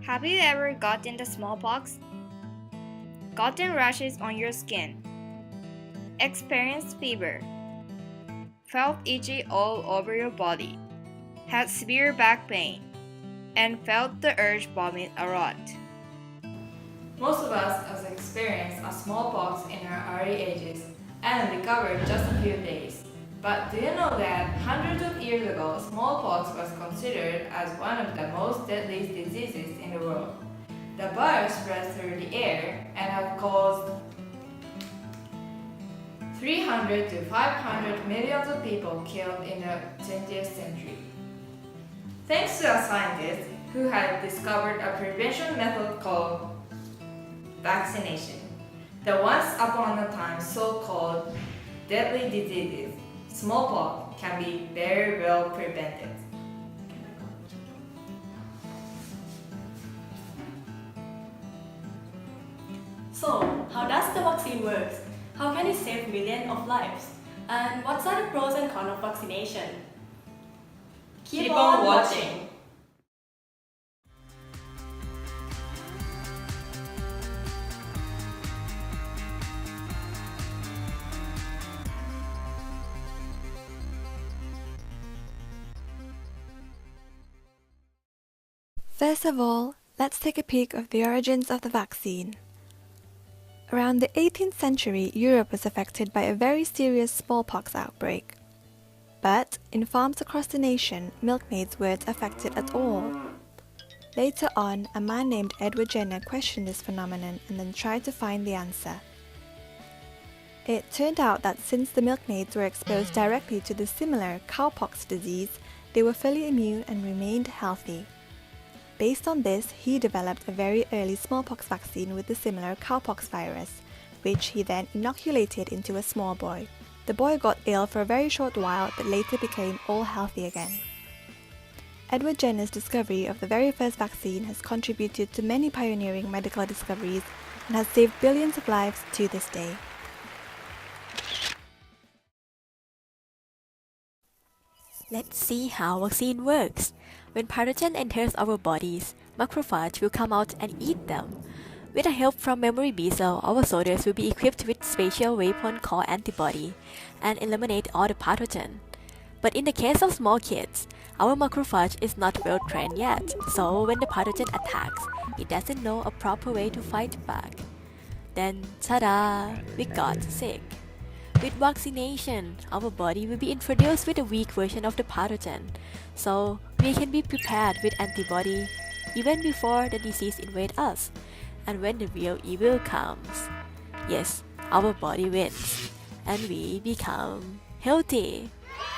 Have you ever gotten the smallpox? Gotten rashes on your skin? Experienced fever? Felt itchy all over your body? Had severe back pain? And felt the urge vomit a lot? Most of us have experienced a smallpox in our early ages and recovered just a few days. But do you know that hundreds of years ago, smallpox was considered as one of the most deadly diseases in the world? The virus spread through the air and had caused 300 to 500 millions of people killed in the 20th century. Thanks to a scientist who had discovered a prevention method called vaccination. The once upon a time so-called deadly diseases, smallpox, can be very well prevented. So, how does the vaccine work? How can it save millions of lives? And what are the pros and cons of vaccination? Keep on watching. First of all, let's take a peek of the origins of the vaccine. Around the 18th century, Europe was affected by a very serious smallpox outbreak. But in farms across the nation, milkmaids weren't affected at all. Later on, a man named Edward Jenner questioned this phenomenon and then tried to find the answer. It turned out that since the milkmaids were exposed directly to the similar cowpox disease, they were fully immune and remained healthy. Based on this, he developed a very early smallpox vaccine with the similar cowpox virus, which he then inoculated into a small boy. The boy got ill for a very short while but later became all healthy again. Edward Jenner's discovery of the very first vaccine has contributed to many pioneering medical discoveries and has saved billions of lives to this day. Let's see how vaccine works. When pathogen enters our bodies, macrophage will come out and eat them. With the help from memory B cell, our soldiers will be equipped with special weapon called antibody and eliminate all the pathogen. But in the case of small kids, our macrophage is not well trained yet, so when the pathogen attacks, it doesn't know a proper way to fight back. Then, ta-da! We got sick. With vaccination, our body will be introduced with a weak version of the pathogen, so we can be prepared with antibody even before the disease invades us. And when the real evil comes, yes, our body wins, and we become healthy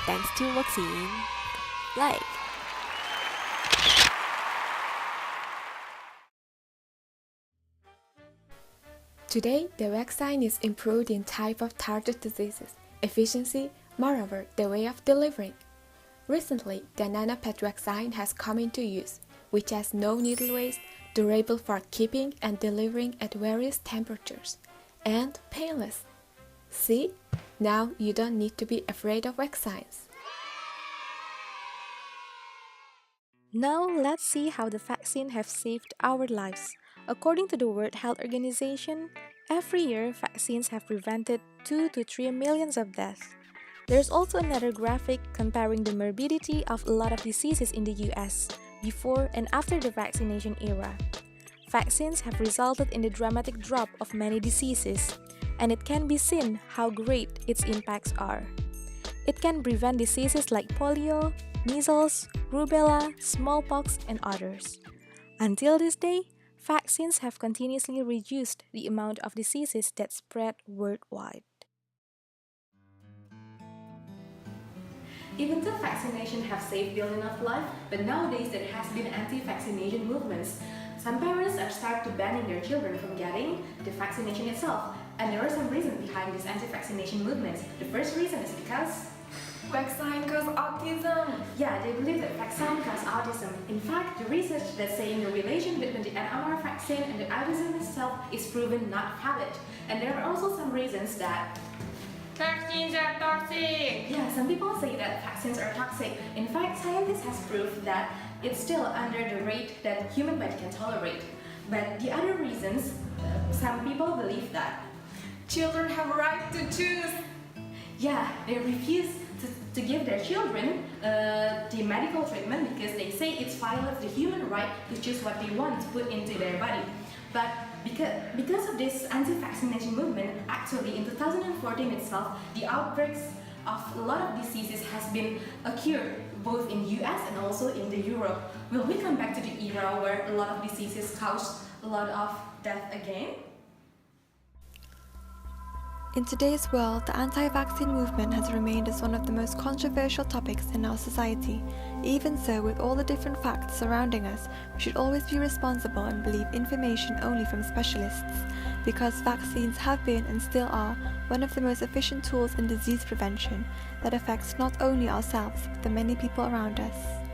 thanks to vaccine. Like. Today, the vaccine is improved in type of target diseases, efficiency, moreover, the way of delivering. Recently, the NanoPet vaccine has come into use, which has no needle waste, durable for keeping and delivering at various temperatures, and painless. See? Now you don't need to be afraid of vaccines. Now let's see how the vaccine have saved our lives. According to the World Health Organization, every year vaccines have prevented 2 to 3 millions of deaths. There's also another graphic comparing the morbidity of a lot of diseases in the US before and after the vaccination era. Vaccines have resulted in the dramatic drop of many diseases, and it can be seen how great its impacts are. It can prevent diseases like polio, measles, rubella, smallpox, and others. Until this day, vaccines have continuously reduced the amount of diseases that spread worldwide. Even though vaccination have saved billions of lives, but nowadays there has been anti-vaccination movements. Some parents are start to banning their children from getting the vaccination itself, and there are some reasons behind these anti-vaccination movements. The first reason is because Vaccine cause autism. yeah, they believe that vaccine causes autism. In fact, the research that saying the relation between the MMR vaccine and the autism itself is proven not valid. And there are also some reasons that Vaccines are toxic. yeah, some people say that vaccines are toxic. In fact, scientists have proved that it's still under the rate that human body can tolerate. But the other reasons, some people believe that Children have a right to choose. yeah, they refuse to give their children the medical treatment because they say it violates the human right to choose what they want to put into their body. But because of this anti-vaccination movement, actually in 2014 itself, the outbreaks of a lot of diseases has been occurred both in US and also in the Europe. Will we come back to the era where a lot of diseases caused a lot of death again? In today's world, the anti-vaccine movement has remained as one of the most controversial topics in our society. Even so, with all the different facts surrounding us, we should always be responsible and believe information only from specialists, because vaccines have been and still are one of the most efficient tools in disease prevention that affects not only ourselves, but the many people around us.